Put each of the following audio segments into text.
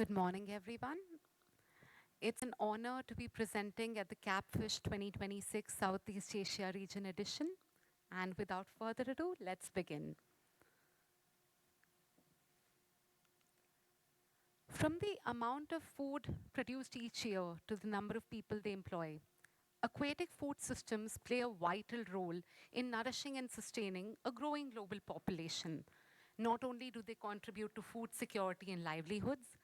Good morning, everyone. It's an honor to be presenting at the CAPFISH 2026 Southeast Asia Region Edition. And without further ado, let's begin. From the amount of food produced each year to the number of people they employ, aquatic food systems play a vital role in nourishing and sustaining a growing global population. Not only do they contribute to food security and livelihoods,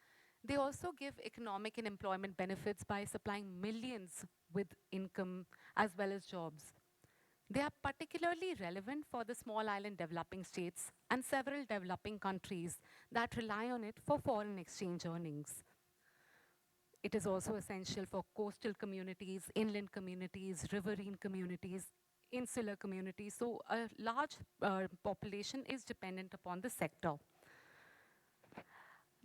they also give economic and employment benefits by supplying millions with income as well as jobs. They are particularly relevant for the small island developing states and several developing countries that rely on it for foreign exchange earnings. It is also essential for coastal communities, inland communities, riverine communities, insular communities. So a large population is dependent upon the sector.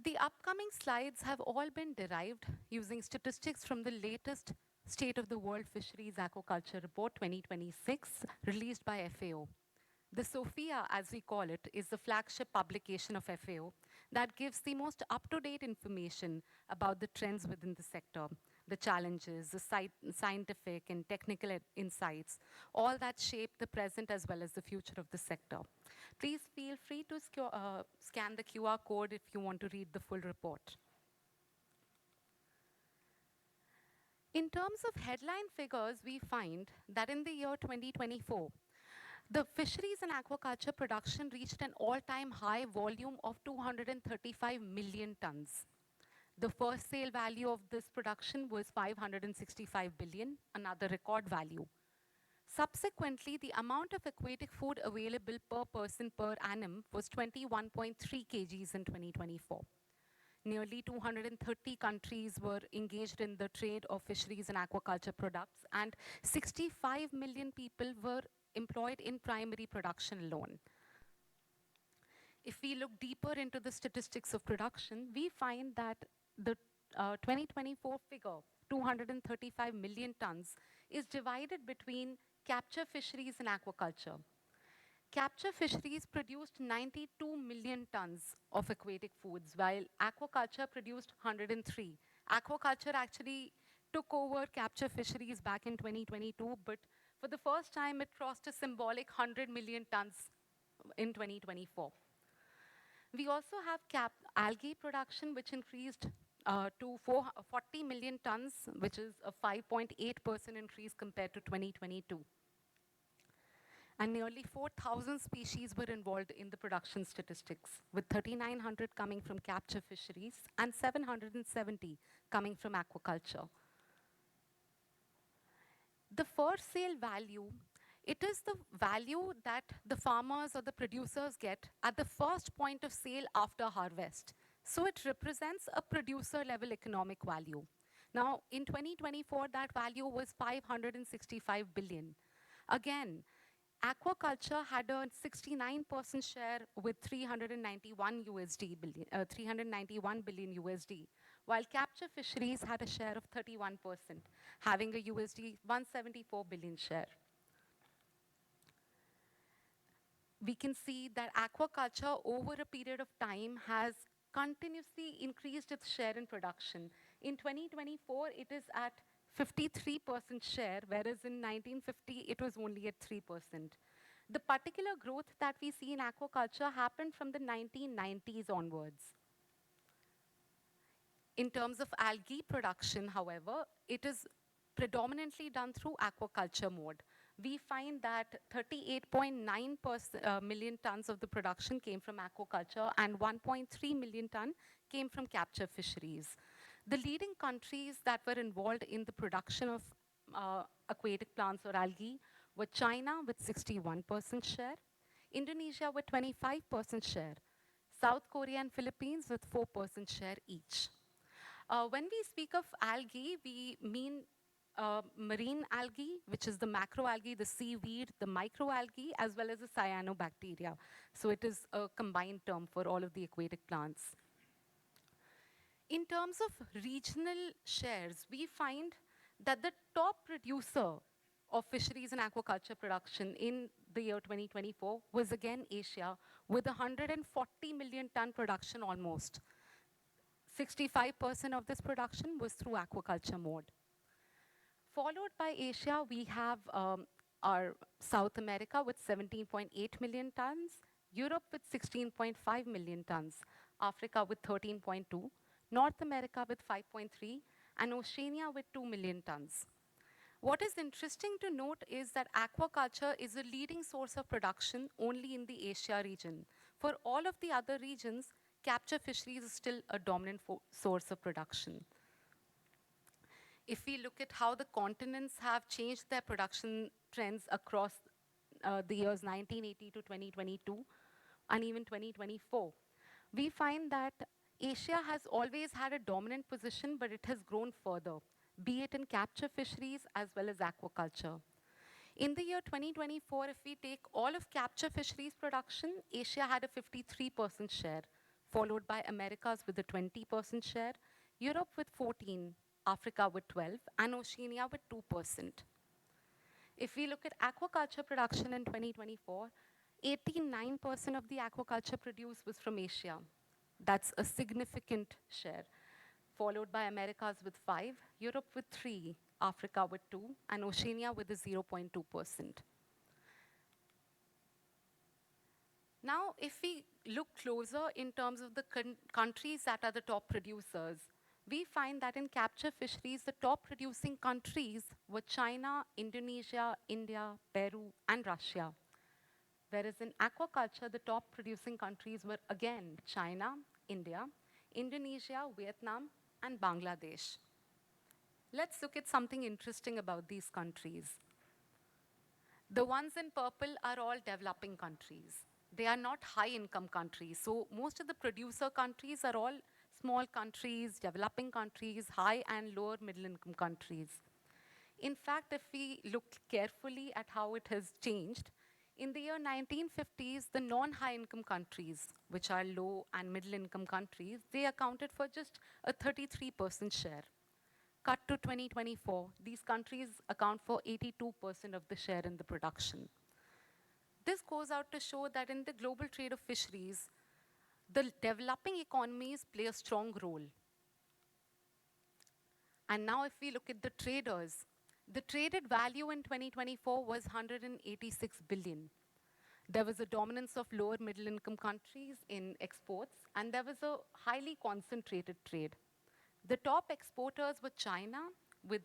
The upcoming slides have all been derived using statistics from the latest State of the World Fisheries Aquaculture Report 2026 released by FAO. The SOFIA, as we call it, is the flagship publication of FAO that gives the most up-to-date information about the trends within the sector, the challenges, the scientific and technical insights, all that shape the present as well as the future of the sector. Please feel free to scan the QR code if you want to read the full report. In terms of headline figures, we find that in the year 2024, the fisheries and aquaculture production reached an all-time high volume of 235 million tons. The first sale value of this production was 565 billion, another record value. Subsequently, the amount of aquatic food available per person per annum was 21.3 kgs in 2024. Nearly 230 countries were engaged in the trade of fisheries and aquaculture products, and 65 million people were employed in primary production alone. If we look deeper into the statistics of production, we find that the 2024 figure, 235 million tons, is divided between capture fisheries and aquaculture. Capture fisheries produced 92 million tons of aquatic foods, while aquaculture produced 103. Aquaculture actually took over capture fisheries back in 2022, but for the first time, it crossed a symbolic 100 million tons in 2024. We also have algae production, which increased to 40 million tons, which is a 5.8% increase compared to 2022. And nearly 4,000 species were involved in the production statistics, with 3,900 coming from capture fisheries and 770 coming from aquaculture. The first sale value, it is the value that the farmers or the producers get at the first point of sale after harvest. So it represents a producer level economic value. Now, in 2024, that value was 565 billion. Again, aquaculture had a 69% share with 391 billion USD, while capture fisheries had a share of 31%, having a USD 174 billion share. We can see that aquaculture over a period of time has continuously increased its share in production. In 2024, it is at 53% share, whereas in 1950, it was only at 3%. The particular growth that we see in aquaculture happened from the 1990s onwards. In terms of algae production, however, it is predominantly done through aquaculture mode. We find that 38.9 million tons of the production came from aquaculture and 1.3 million ton came from capture fisheries. The leading countries that were involved in the production of aquatic plants or algae were China with 61% share, Indonesia with 25% share, South Korea and Philippines with 4% share each. When we speak of algae, we mean marine algae, which is the macroalgae, the seaweed, the microalgae, as well as the cyanobacteria. So it is a combined term for all of the aquatic plants. In terms of regional shares, we find that the top producer of fisheries and aquaculture production in the year 2024 was again Asia, with 140 million ton production almost. 65% of this production was through aquaculture mode. Followed by Asia, we have our South America with 17.8 million tons, Europe with 16.5 million tons, Africa with 13.2, North America with 5.3, and Oceania with 2 million tons. What is interesting to note is that aquaculture is a leading source of production only in the Asia region. For all of the other regions, capture fisheries is still a dominant source of production. If we look at how the continents have changed their production trends across the years 1980 to 2022 and even 2024, we find that Asia has always had a dominant position, but it has grown further, be it in capture fisheries as well as aquaculture. In the year 2024, if we take all of capture fisheries production, Asia had a 53% share, followed by Americas with a 20% share, Europe with 14, Africa with 12, and Oceania with 2%. If we look at aquaculture production in 2024, 89% of the aquaculture produced was from Asia. That's a significant share, followed by Americas with 5, Europe with 3, Africa with 2, and Oceania with a 0.2%. Now, if we look closer in terms of the countries that are the top producers, we find that in capture fisheries, the top producing countries were China, Indonesia, India, Peru, and Russia. Whereas in aquaculture, the top producing countries were again China, India, Indonesia, Vietnam, and Bangladesh. Let's look at something interesting about these countries. The ones in purple are all developing countries. They are not high-income countries. So most of the producer countries are all small countries, developing countries, high and lower middle-income countries. In fact, if we look carefully at how it has changed, in the year 1950s, the non-high-income countries, which are low and middle-income countries, they accounted for just a 33% share. Cut to 2024, these countries account for 82% of the share in the production. This goes out to show that in the global trade of fisheries, the developing economies play a strong role. And now if we look at the traders, the traded value in 2024 was 186 billion. There was a dominance of lower middle income countries in exports, and there was a highly concentrated trade. The top exporters were China with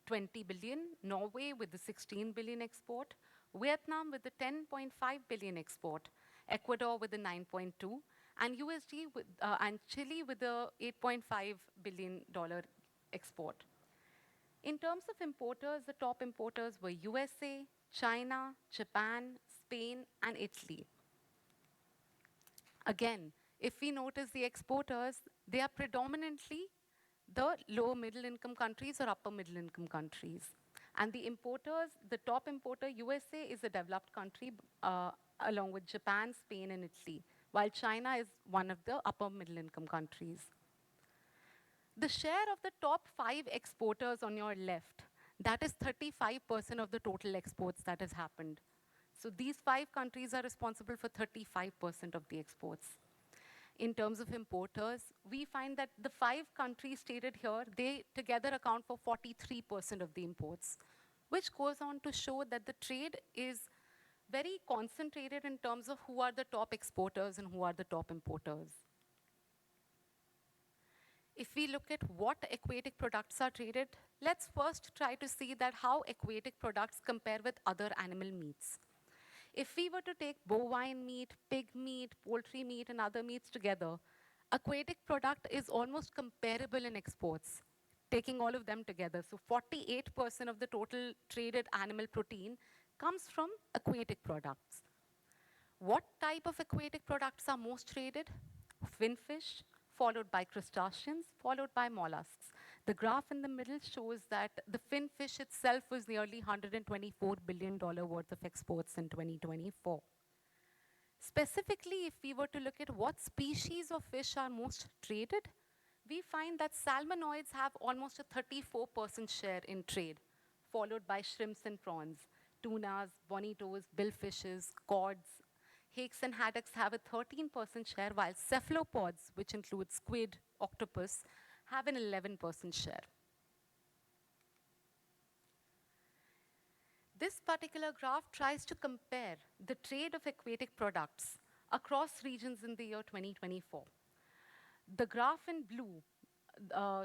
20 billion, Norway with the 16 billion export, Vietnam with the 10.5 billion export, Ecuador with the 9.2, and and Chile with the $8.5 billion export. In terms of importers, the top importers were USA, China, Japan, Spain, and Italy. Again, if we notice the exporters, they are predominantly the lower middle income countries or upper middle income countries. And the importers, the top importer, USA, is a developed country along with Japan, Spain, and Italy, while China is one of the upper middle income countries. The share of the top 5 exporters on your left, that is 35% of the total exports that has happened. So these 5 countries are responsible for 35% of the exports. In terms of importers, we find that the 5 countries stated here, they together account for 43% of the imports, which goes on to show that the trade is very concentrated in terms of who are the top exporters and who are the top importers. If we look at what aquatic products are traded, let's first try to see that how aquatic products compare with other animal meats. If we were to take bovine meat, pig meat, poultry meat, and other meats together, aquatic product is almost comparable in exports, taking all of them together. So 48% of the total traded animal protein comes from aquatic products. What type of aquatic products are most traded? Finfish, followed by crustaceans, followed by mollusks. The graph in the middle shows that the finfish itself was nearly $124 billion worth of exports in 2024. Specifically, if we were to look at what species of fish are most traded, we find that salmonoids have almost a 34% share in trade, followed by shrimps and prawns, tunas, bonitos, billfishes, cods, Hakes and haddocks have a 13% share, while cephalopods, which include squid, octopus, have an 11% share. This particular graph tries to compare the trade of aquatic products across regions in the year 2024. The graph in blue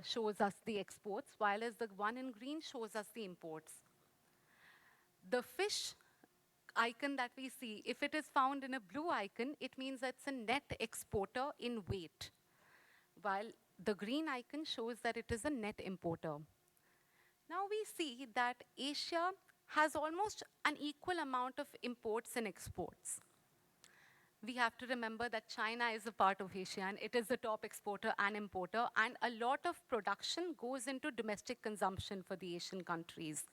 shows us the exports, while as the one in green shows us the imports. The fish icon that we see, if it is found in a blue icon, it means it's a net exporter in weight, while the green icon shows that it is a net importer. Now we see that Asia has almost an equal amount of imports and exports. We have to remember that China is a part of Asia and it is the top exporter and importer, and a lot of production goes into domestic consumption for the Asian countries.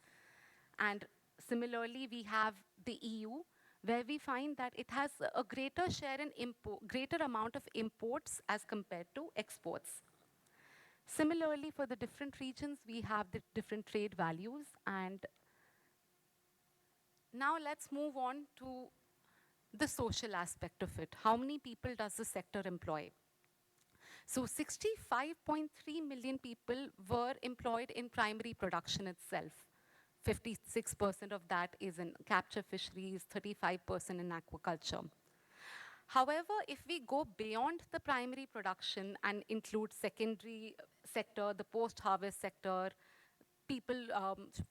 And similarly, we have the EU, where we find that it has a greater share in greater amount of imports as compared to exports. Similarly, for the different regions, we have the different trade values. And now let's move on to the social aspect of it. How many people does the sector employ? So 65.3 million people were employed in primary production itself. 56% of that is in capture fisheries, 35% in aquaculture. However, if we go beyond the primary production and include secondary sector, the post-harvest sector, people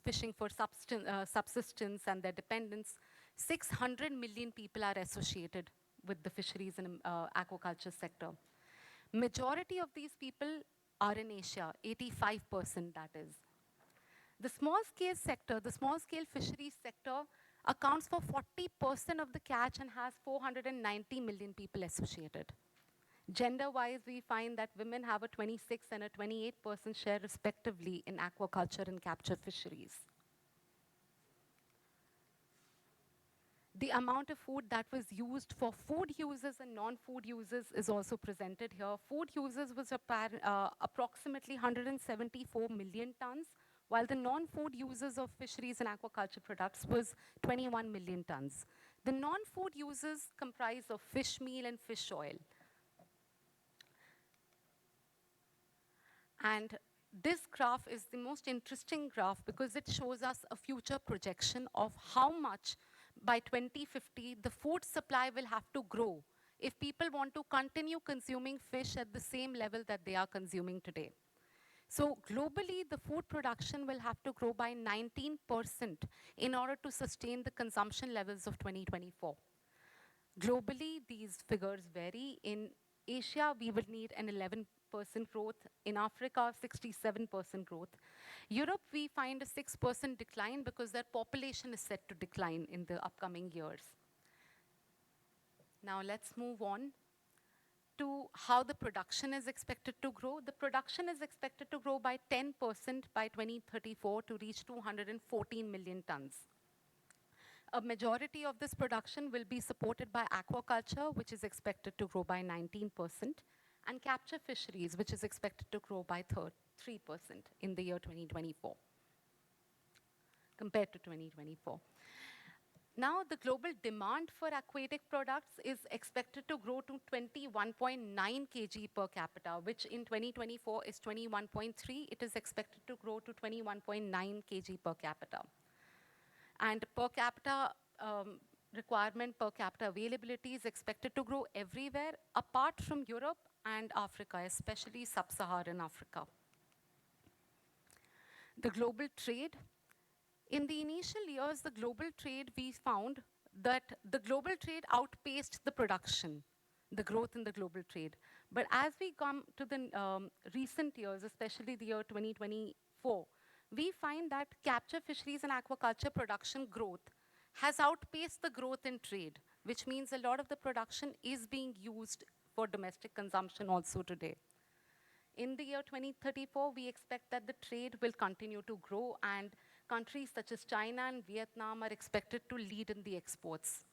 fishing for subsistence and their dependents, 600 million people are associated with the fisheries and aquaculture sector. Majority of these people are in Asia, 85% that is. The small scale sector, the small scale fisheries sector accounts for 40% of the catch and has 490 million people associated. Gender-wise, we find that women have a 26 and a 28% share respectively in aquaculture and capture fisheries. The amount of food that was used for food users and non-food users is also presented here. Food users was approximately 174 million tons, while the non-food users of fisheries and aquaculture products was 21 million tons. The non-food users comprise of fish meal and fish oil. And this graph is the most interesting graph because it shows us a future projection of how much by 2050 the food supply will have to grow if people want to continue consuming fish at the same level that they are consuming today. So globally, the food production will have to grow by 19% in order to sustain the consumption levels of 2024. Globally, these figures vary. In Asia, we will need an 11% growth. In Africa, 67% growth. Europe, we find a 6% decline because their population is set to decline in the upcoming years. Now let's move on to how the production is expected to grow. The production is expected to grow by 10% by 2034 to reach 214 million tons. A majority of this production will be supported by aquaculture, which is expected to grow by 19%, and capture fisheries, which is expected to grow by 3% in the year 2024, compared to 2024. Now, the global demand for aquatic products is expected to grow to 21.9 kg per capita, which in 2024 is 21.3. It is expected to grow to 21.9 kg per capita. And per capita requirement, per capita availability is expected to grow everywhere apart from Europe and Africa, especially sub-Saharan Africa. The global trade. In the initial years, the global trade, we found that the global trade outpaced the production, the growth in the global trade. But as we come to the recent years, especially the year 2024, we find that capture fisheries and aquaculture production growth has outpaced the growth in trade, which means a lot of the production is being used for domestic consumption also today. In the year 2034, we expect that the trade will continue to grow, and countries such as China and Vietnam are expected to lead in the exports.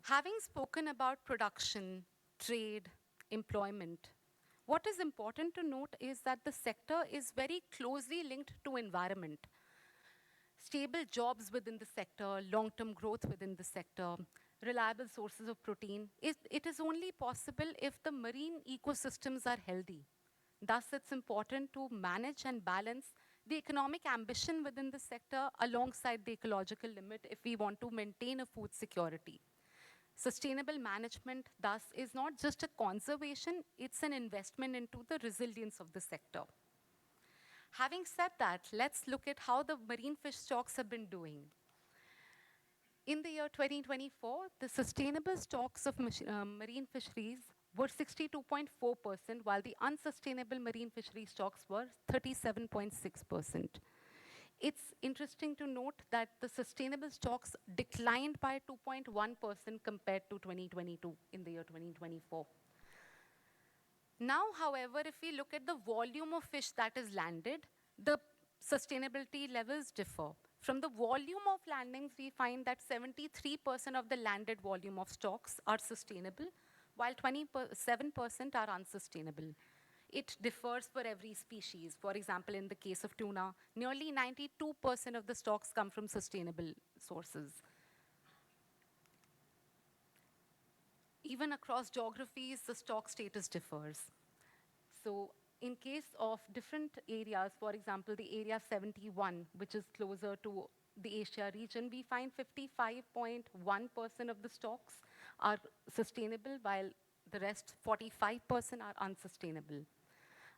Having spoken about production, trade, employment, what is important to note is that the sector is very closely linked to environment. stable jobs within the sector, long-term growth within the sector, reliable sources of protein. It is only possible if the marine ecosystems are healthy. Thus, it's important to manage and balance the economic ambition within the sector alongside the ecological limit if we want to maintain a food security. Sustainable management, thus, is not just a conservation, it's an investment into the resilience of the sector. Having said that, let's look at how the marine fish stocks have been doing. In the year 2024, the sustainable stocks of marine fisheries were 62.4%, while the unsustainable marine fishery stocks were 37.6%. It's interesting to note that the sustainable stocks declined by 2.1% compared to 2022 in the year 2024. Now, however, if we look at the volume of fish that is landed, the sustainability levels differ. From the volume of landings, we find that 73% of the landed volume of stocks are sustainable, while 27% are unsustainable. It differs for every species. For example, in the case of tuna, nearly 92% of the stocks come from sustainable sources. Even across geographies, the stock status differs. So in case of different areas, for example, the area 71, which is closer to the Asia region, we find 55.1% of the stocks are sustainable, while the rest 45% are unsustainable.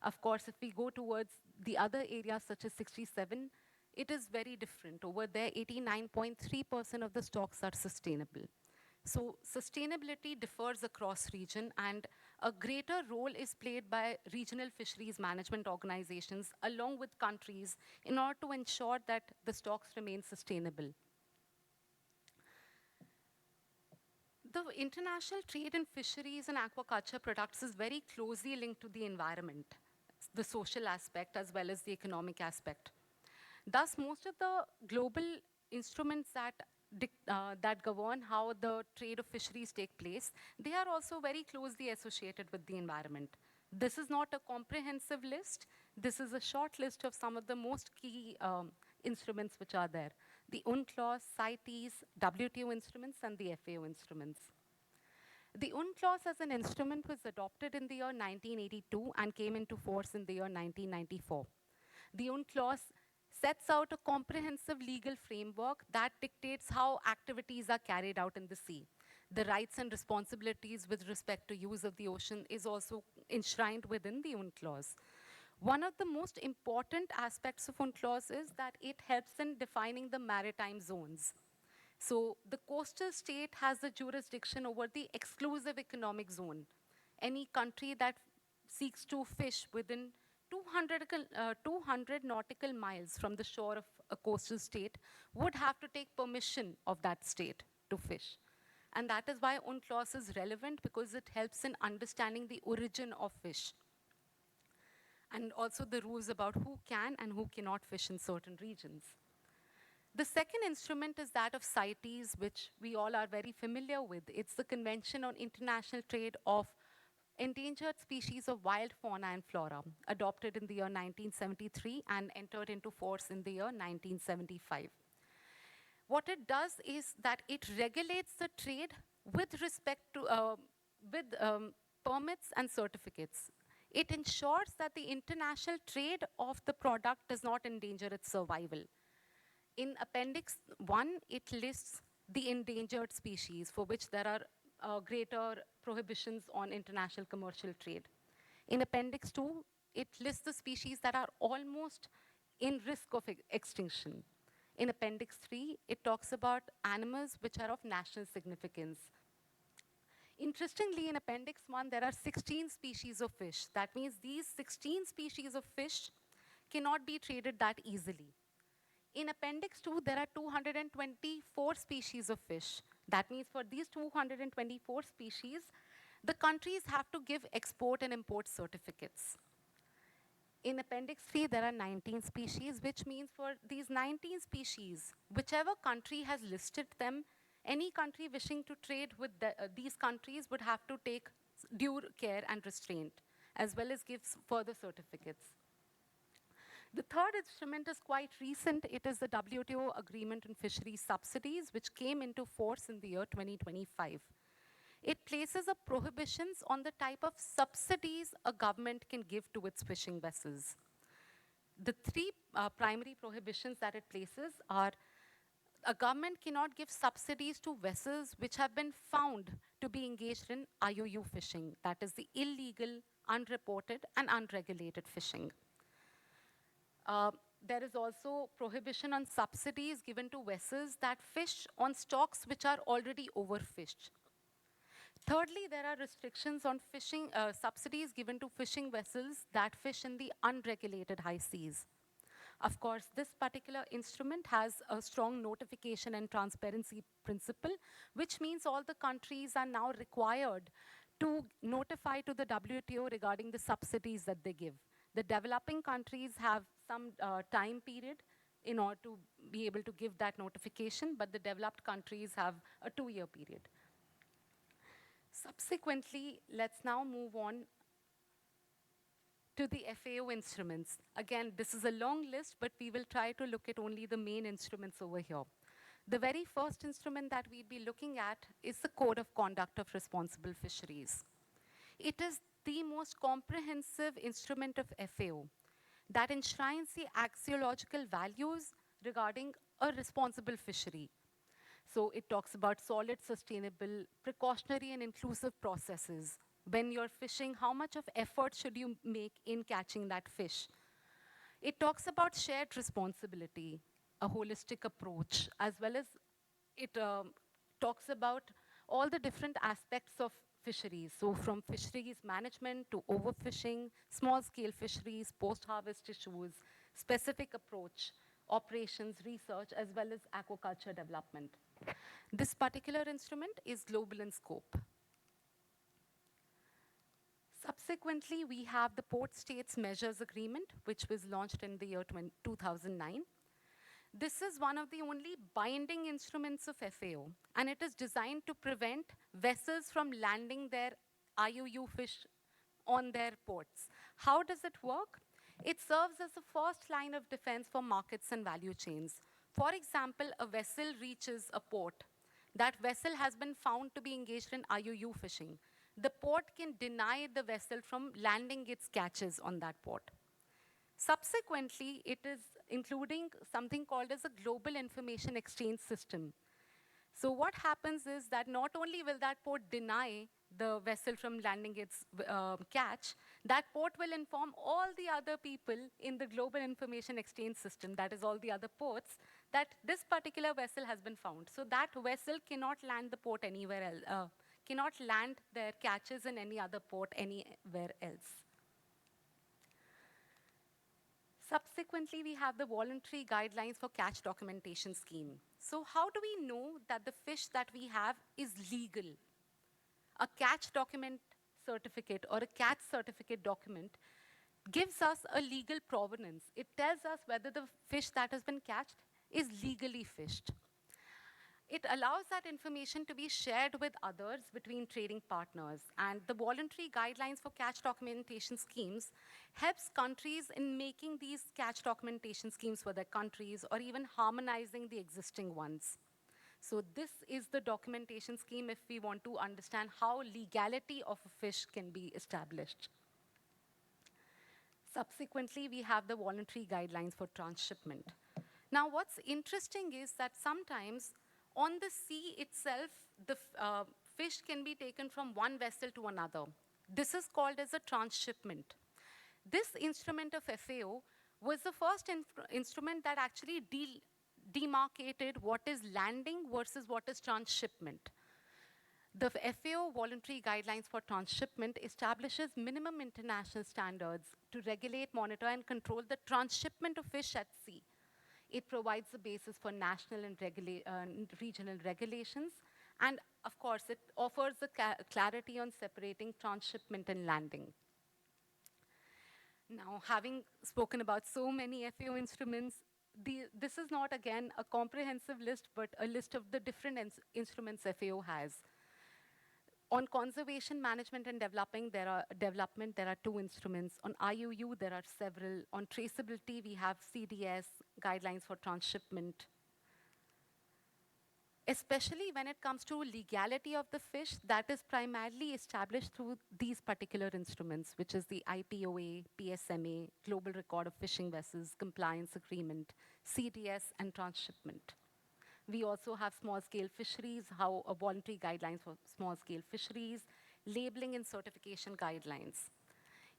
Of course, if we go towards the other areas such as 67, it is very different. Over there, 89.3% of the stocks are sustainable. So sustainability differs across region, and a greater role is played by regional fisheries management organizations along with countries in order to ensure that the stocks remain sustainable. The international trade in fisheries and aquaculture products is very closely linked to the environment, the social aspect as well as the economic aspect. Thus, most of the global instruments that govern how the trade of fisheries take place, they are also very closely associated with the environment. This is not a comprehensive list. This is a short list of some of the most key instruments which are there. The UNCLOS, CITES, WTO instruments, and the FAO instruments. The UNCLOS as an instrument was adopted in the year 1982 and came into force in the year 1994. The UNCLOS sets out a comprehensive legal framework that dictates how activities are carried out in the sea. The rights and responsibilities with respect to use of the ocean is also enshrined within the UNCLOS. One of the most important aspects of UNCLOS is that it helps in defining the maritime zones. So the coastal state has the jurisdiction over the exclusive economic zone. Any country that seeks to fish within 200 nautical miles from the shore of a coastal state would have to take permission of that state to fish. And that is why UNCLOS is relevant, because it helps in understanding the origin of fish. And also the rules about who can and who cannot fish in certain regions. The second instrument is that of CITES, which we all are very familiar with. It's the Convention on International Trade of Endangered Species of Wild Fauna and Flora, adopted in the year 1973 and entered into force in the year 1975. What it does is that it regulates the trade with respect to permits and certificates. It ensures that the international trade of the product does not endanger its survival. In Appendix 1, it lists the endangered species for which there are greater prohibitions on international commercial trade. In Appendix 2, it lists the species that are almost in risk of extinction. In Appendix 3, it talks about animals which are of national significance. Interestingly, in Appendix 1, there are 16 species of fish. That means these 16 species of fish cannot be traded that easily. In Appendix 2, there are 224 species of fish. That means for these 224 species, the countries have to give export and import certificates. In Appendix 3, there are 19 species, which means for these 19 species, whichever country has listed them, any country wishing to trade with these countries would have to take due care and restraint, as well as give further certificates. The third instrument is quite recent. It is the WTO Agreement on Fisheries Subsidies, which came into force in the year 2025. It places a prohibitions on the type of subsidies a government can give to its fishing vessels. The three primary prohibitions that it places are: a government cannot give subsidies to vessels which have been found to be engaged in IUU fishing, that is the illegal, unreported, and unregulated fishing. Uh, there is also prohibition on subsidies given to vessels that fish on stocks which are already overfished. Thirdly, there are restrictions on fishing subsidies given to fishing vessels that fish in the unregulated high seas. Of course, this particular instrument has a strong notification and transparency principle, which means all the countries are now required to notify to the WTO regarding the subsidies that they give. The developing countries have some time period in order to be able to give that notification, but the developed countries have a 2-year period. Subsequently, let's now move on to the FAO instruments. Again, this is a long list, but we will try to look at only the main instruments over here. The very first instrument that we'd be looking at is the Code of Conduct of Responsible Fisheries. It is the most comprehensive instrument of FAO that enshrines the axiological values regarding a responsible fishery. So it talks about solid, sustainable, precautionary, and inclusive processes. When you're fishing, how much of effort should you make in catching that fish? It talks about shared responsibility, a holistic approach, as well as it talks about all the different aspects of fisheries. So from fisheries management to overfishing, small-scale fisheries, post-harvest issues, specific approach, operations, research, as well as aquaculture development. This particular instrument is global in scope. Subsequently, we have the Port States Measures Agreement, which was launched in the year 2009. This is one of the only binding instruments of FAO, and it is designed to prevent vessels from landing their IUU fish on their ports. How does it work? It serves as the first line of defense for markets and value chains. For example, a vessel reaches a port. That vessel has been found to be engaged in IUU fishing. The port can deny the vessel from landing its catches on that port. Subsequently, it is including something called as a global information exchange system. So what happens is that not only will that port deny the vessel from landing its catch, that port will inform all the other people in the global information exchange system, that is all the other ports, that this particular vessel has been found. So that vessel cannot land the port anywhere else, cannot land their catches in any other port anywhere else. Subsequently, we have the voluntary guidelines for catch documentation scheme. So how do we know that the fish that we have is legal? A catch document certificate or a catch certificate document gives us a legal provenance. It tells us whether the fish that has been catched is legally fished. It allows that information to be shared with others between trading partners. And the voluntary guidelines for catch documentation schemes helps countries in making these catch documentation schemes for their countries or even harmonizing the existing ones. So this is the documentation scheme if we want to understand how legality of a fish can be established. Subsequently, we have the voluntary guidelines for transshipment. Now, what's interesting is that sometimes on the sea itself, the fish can be taken from one vessel to another. This is called as a transshipment. This instrument of FAO was the first instrument that actually demarcated what is landing versus what is transshipment. The FAO voluntary guidelines for transshipment establishes minimum international standards to regulate, monitor, and control the transshipment of fish at sea. It provides the basis for national and regional regulations. And of course, it offers the clarity on separating transshipment and landing. Now, having spoken about so many FAO instruments, this is not, again, a comprehensive list, but a list of the different instruments FAO has. On conservation management and development, there are two instruments. On IUU, there are several. On traceability, we have CDS, guidelines for transshipment. Especially when it comes to legality of the fish, that is primarily established through these particular instruments, which is the IPOA, PSMA, Global Record of Fishing Vessels, Compliance Agreement, CDS, and transshipment. We also have small-scale fisheries, how voluntary guidelines for small-scale fisheries, labeling and certification guidelines.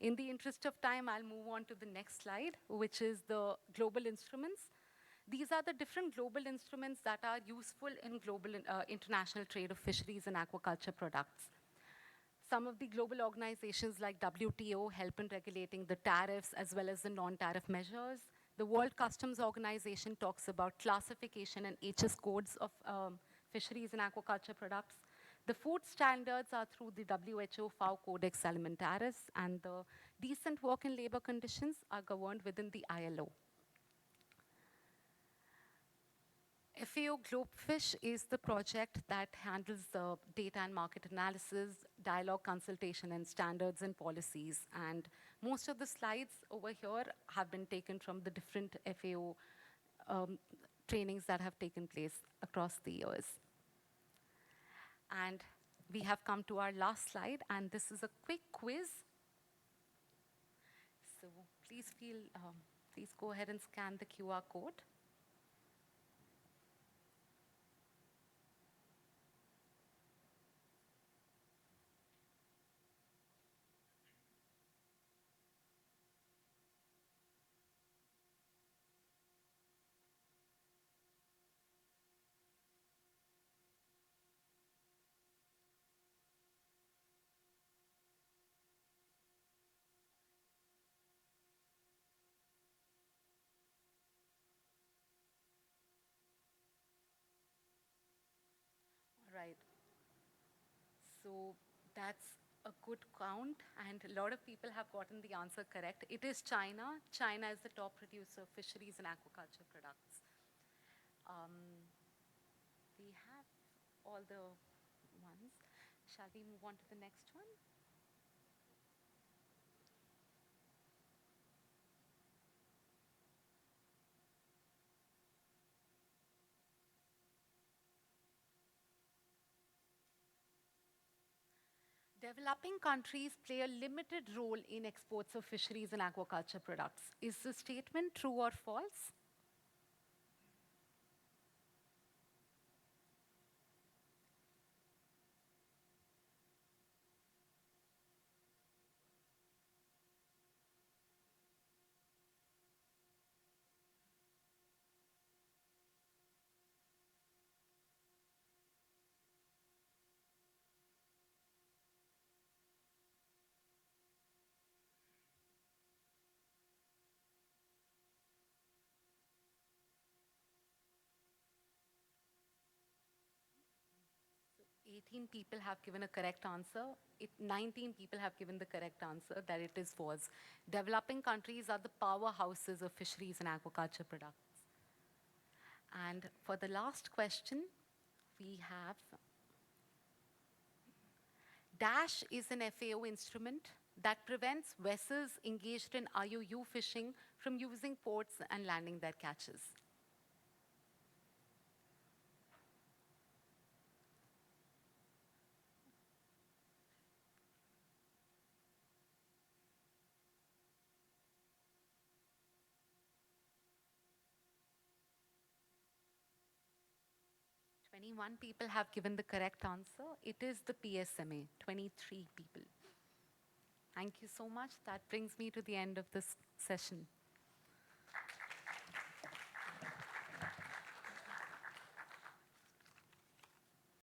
In the interest of time, I'll move on to the next slide, which is the global instruments. These are the different global instruments that are useful in global international trade of fisheries and aquaculture products. Some of the global organizations like WTO help in regulating the tariffs as well as the non-tariff measures. The World Customs Organization talks about classification and HS codes of fisheries and aquaculture products. The food standards are through the WHO FAO Codex Alimentaris, and the decent work and labor conditions are governed within the ILO. FAO Globefish is the project that handles the data and market analysis, dialogue consultation, and standards and policies. And most of the slides over here have been taken from the different FAO trainings that have taken place across the years. And we have come to our last slide, and this is a quick quiz. So please go ahead and scan the QR code. Right. So that's a good count, and a lot of people have gotten the answer correct. It is China. China is the top producer of fisheries and aquaculture products. We have all the ones. Shall we move on to the next one? Developing countries play a limited role in exports of fisheries and aquaculture products. Is the statement true or false? 18 people have given a correct answer. 19 people have given the correct answer that it is false. Developing countries are the powerhouses of fisheries and aquaculture products. And for the last question, we have DASH is an FAO instrument that prevents vessels engaged in IUU fishing from using ports and landing their catches. 21 people have given the correct answer. It is the PSMA, 23 people. Thank you so much. That brings me to the end of this session.